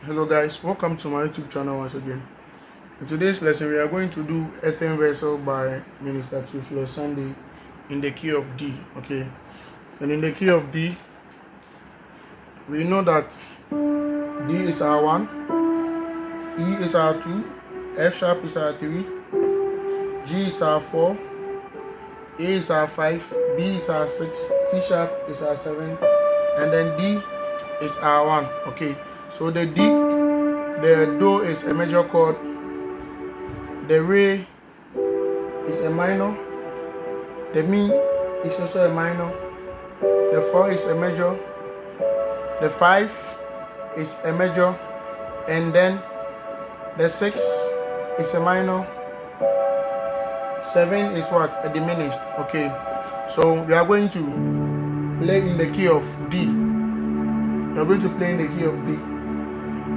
Hello guys, welcome to my YouTube channel once again. In today's lesson, we are going to do Earthen Vessel by Minister Theophilus Sunday in the key of D. Okay, and in the key of D, we know that D is our 1, E is our 2, F sharp is our 3, G is our 4, A is our 5, B is our 6, C sharp is our 7, and then D is our 1. Okay, so the Do is a major chord, the Re is a minor, the Mi is also a minor, the 4 is a major, the 5 is a major, and then the 6 is a minor, 7 is what? A diminished. Okay, so we are going to play in the key of D. We are going to play in the key of D.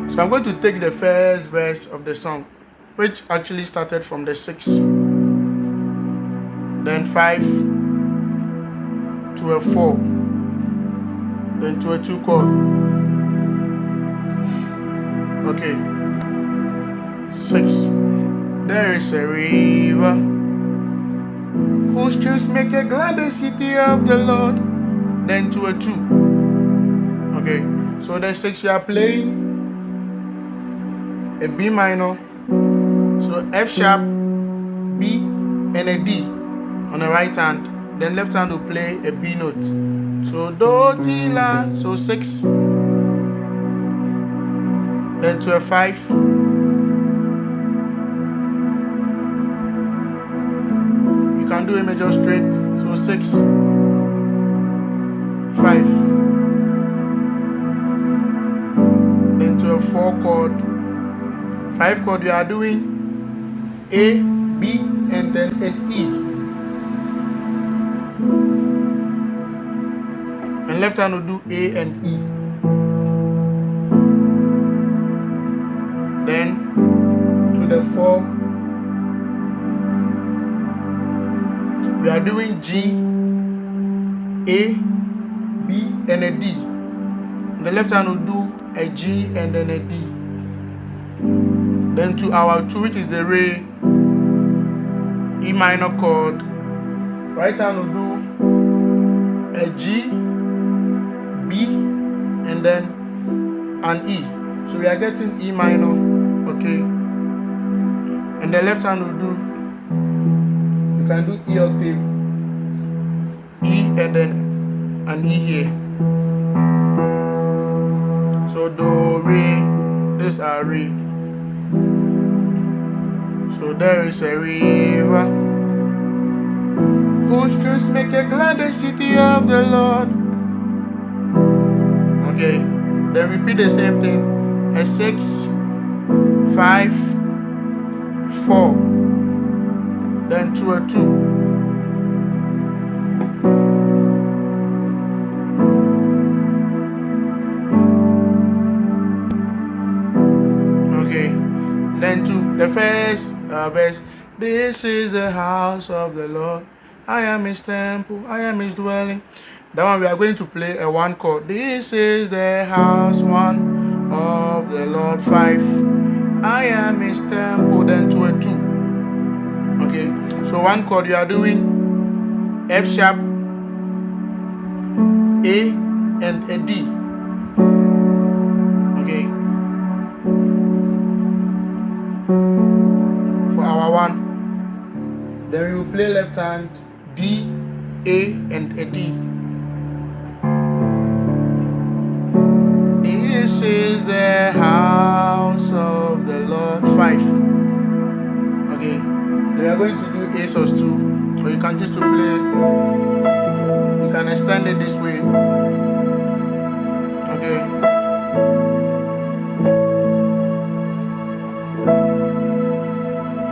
So I'm going to take the first verse of the song, which actually started from the 6, then 5 to a 4, then to a 2 chord. Okay, 6. There is a river whose streams make a glad the city of the Lord, then to a 2. Okay, so the 6 we are playing a B minor, so F sharp, B, and a D on the right hand. Then left hand will play a B note. So Do, Ti, La, so 6. Then to a 5. You can do a major straight, so 6, 5. Then to a 4 chord. 5 chord, you are doing A, B, and then an E. And left hand will do A and E. Then to the 4, we are doing G, A, B, and a D. And the left hand will do a G and then a D. Then to our 2, which is the Re, E minor chord. Right hand will do a G, B, and then an E. So we are getting E minor, okay. And the left hand will do, you can do E octave, E, and then an E here. So Do, Re, this are Re. So there is a river whose streams make a glad the city of the Lord. Okay, then repeat the same thing. A 6, 5, 4, then to a 2. Okay, then to the first verse. This is the house of the Lord. I am his temple, I am his dwelling. That one we are going to play a 1 chord. This is the house 1 of the Lord. 5. I am his temple, then to a 2. Okay, so 1 chord you are doing F sharp, A, and a D. Okay, for our 1. Then we will play left hand D, A, and a D. This is the house of the Lord. 5. Okay, we are going to do A sus 2, or you can just to play. You can extend it this way. Okay.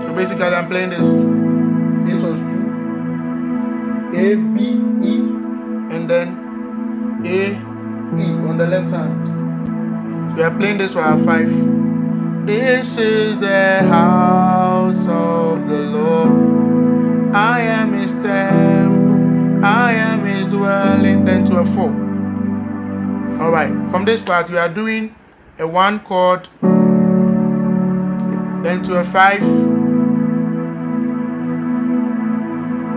So basically, I'm playing this A sus 2, A, B, E, and then A, E on the left hand. So we are playing this for our 5. This is the house of the Lord. I am his temple, I am his dwelling. Then to a 4. Alright, from this part we are doing a 1 chord, then to a 5,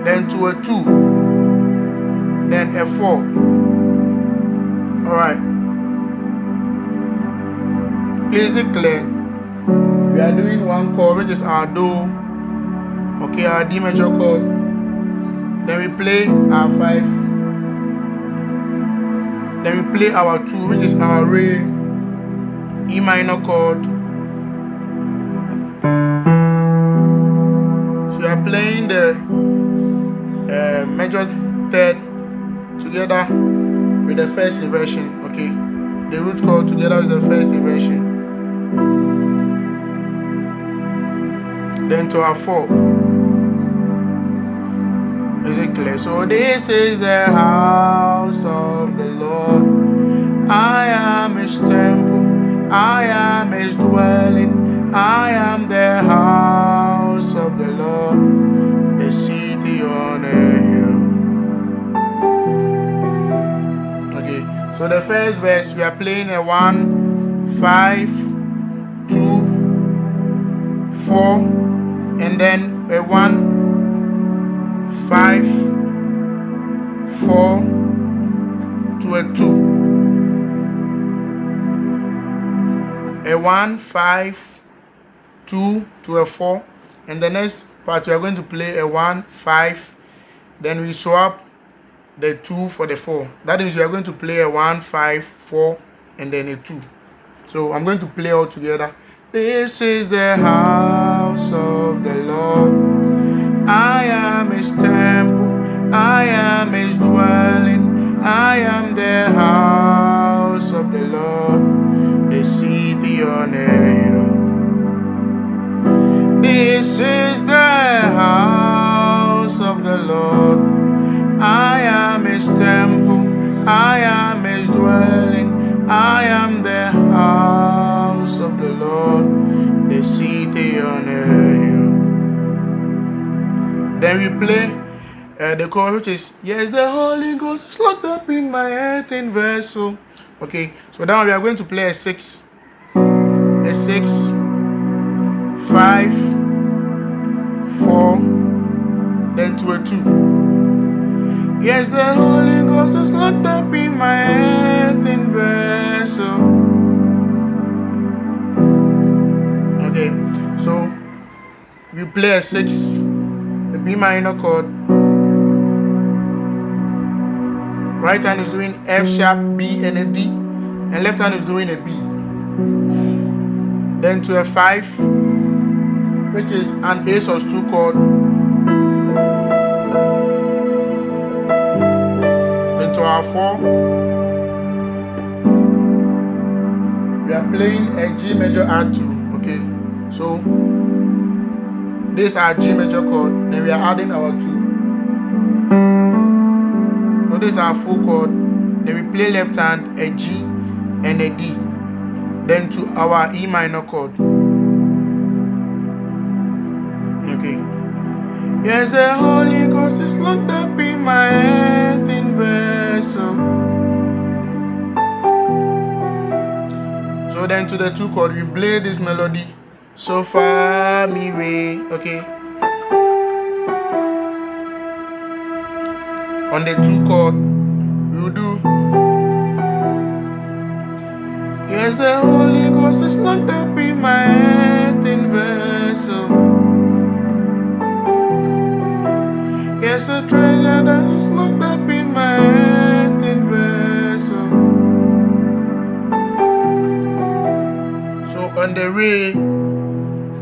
then to a 2, then a 4. Alright. Please it clear. We are doing 1 chord, which is our Do, okay, our D major chord. Then we play our 5. Then we play our 2, which is our Re, E minor chord. So we are playing the major third together with the first inversion, okay? The root chord together with the first inversion. Then to our 4. Is it clear? So this is the house of the Lord. I am his temple. I am his dwelling. I am the house of the Lord, the city on a hill. Okay, so the first verse we are playing a 1, 5, 2, 4, and then a 1, 5, 4 to a 2. A 1, 5, 2 to a 4. And the next part we are going to play a 1, 5. Then we swap the 2 for the 4. That means we are going to play a 1, 5, 4, and then a 2. So I'm going to play all together. This is the house of the Lord. I am his temple. I am his dwelling. I am the house of the Lord, the city on a hill. This is the house of the Lord. I am his temple. I am his dwelling. I am the house of the Lord, the city on a hill. Then we play the chorus, which is, yes, the Holy Ghost is locked up in my earthen vessel. Okay, so now we are going to play a 6, 5, 4, then to a 2. Yes, the Holy Ghost is locked up in my earthen vessel. Okay, so we play a 6, a B minor chord. Right hand is doing F sharp, B, and a D, and left hand is doing a B. Then to a 5, which is an A sus 2 chord. Then to our 4, we are playing a G major add 2. Okay, so this is our G major chord, then we are adding our 2. So this is our full chord. Then we play left hand a G and a D. Then to our E minor chord. Okay. Yes, the Holy Ghost is locked up in my earthen vessel. So then to the 2 chord, we play this melody. So far me way. Okay. On the 2 chord, we will do, yes, the Holy Ghost is locked up in my earthen vessel. Yes, a treasure that is locked up in my earthen vessel. So on the Re,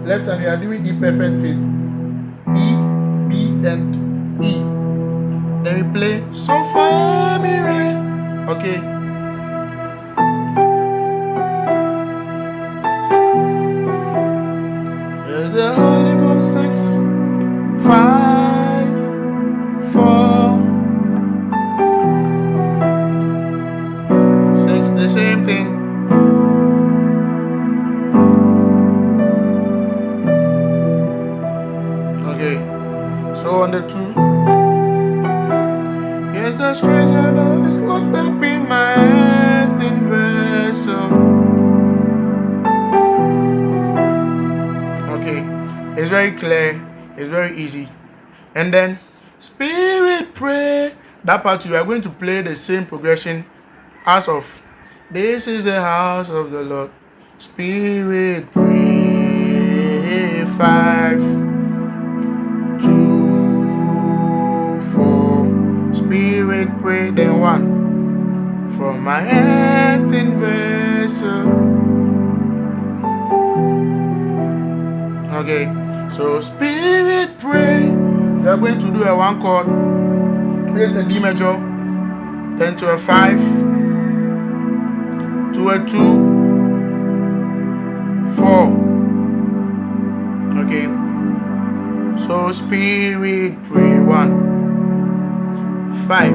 left hand we are doing E perfect fifth, E, B, and E. Then we play so far me Re. Okay. There's the Holy Ghost 6, 5, 4, 6, the same thing. Okay, so on the 2, yes, the stranger that is locked up in my earthen vessel. very clear, it's very easy. And then Spirit pray, that part you are going to play the same progression as of this is the house of the Lord. Spirit pray, 5, 2, 4. Spirit pray, then 1. From my earthen vessel. Okay, so Spirit pray. We are going to do a 1 chord. Here's a D major, then to a 5, to a 2, 4. Okay, so Spirit pray, 1, 5,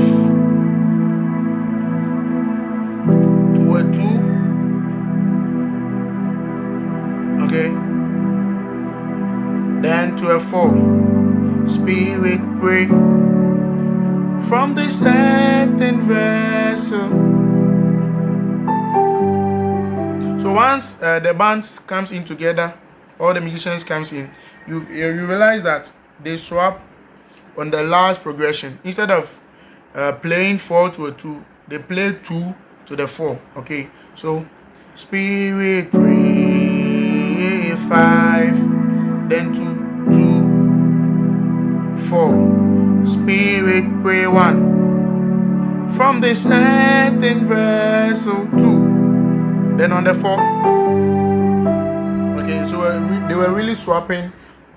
to a 2. Okay, then to a 4. Spirit pray from this earthen vessel. So once the bands comes in together, all the musicians comes in, you realize that they swap on the last progression. Instead of playing 4 to a 2, they play 2 to the 4. Okay, so Spirit pray, 5, then 2, 4. Spirit pray, 1. From this earthen vessel, 2. Then on the 4. Okay, so they were really swapping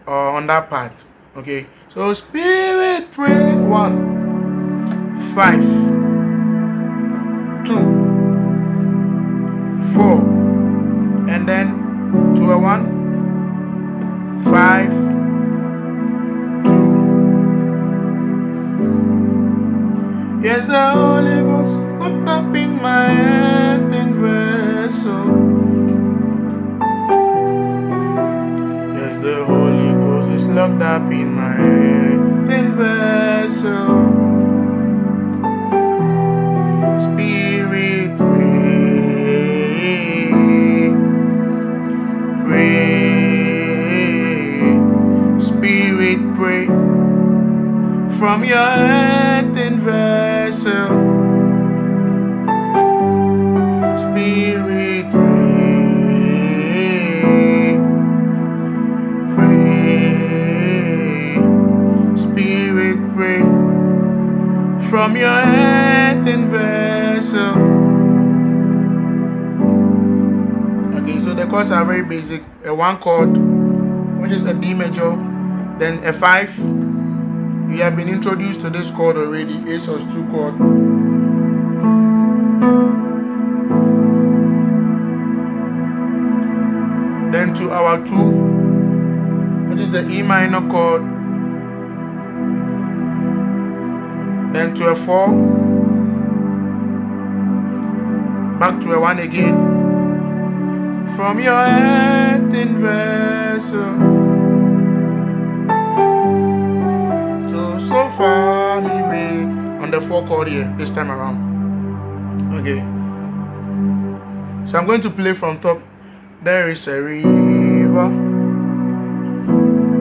on that part. Okay, so Spirit pray, 1, 5, 2, 4, and then to a 1, 5, 2. Yes, the Holy Ghost looked up in my earthen vessel. Yes, the Holy Ghost is locked up in my earthen vessel. Spirit pray, pray. Spirit pray from your earthen vessel. Spirit pray, pray. Spirit pray from your earthen vessel. Okay, so the chords are very basic. A 1 chord, which is a D major, then a 5. We have been introduced to this chord already, A sus 2 chord. Then to our 2, which is the E minor chord. Then to a 4, back to a 1 again. From your earthen vessel. So far me way on the 4 chord here this time around. Okay, so I'm going to play from top. There is a river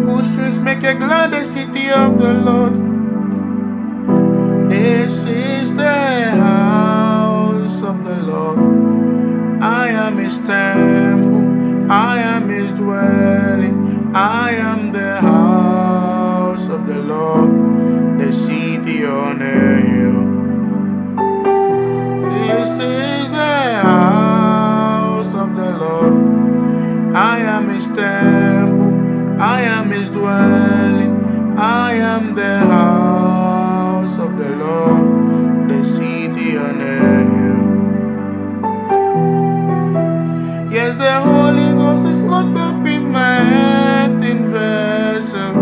whose streams make a glad the city of the Lord. This is the house of the Lord. I am his temple, I am his dwelling, I am the house of the Lord, the city on a hill. This is the house of the Lord. I am his temple, I am his dwelling, I am the house of the Lord, the city on a hill. Yes, the Holy Ghost is locked up in my earthen vessel.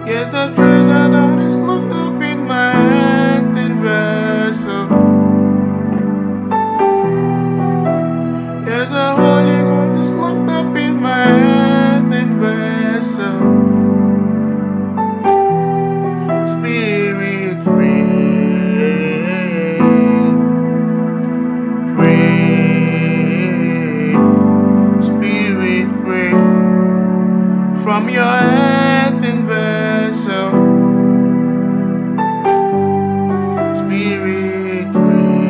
Yes, the treasure that is locked up in my earthen vessel. Yes, the Holy Ghost is locked up in my earthen vessel. Spirit pray, pray. I'm your earthen vessel. Spirit, pray.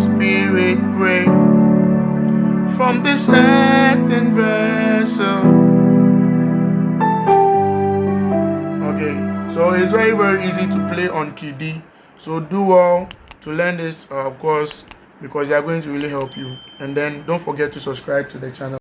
Spirit, pray. From this earthen vessel. Okay, so it's very, very easy to play on key D. So do well to learn this, of course, because they are going to really help you. And then don't forget to subscribe to the channel.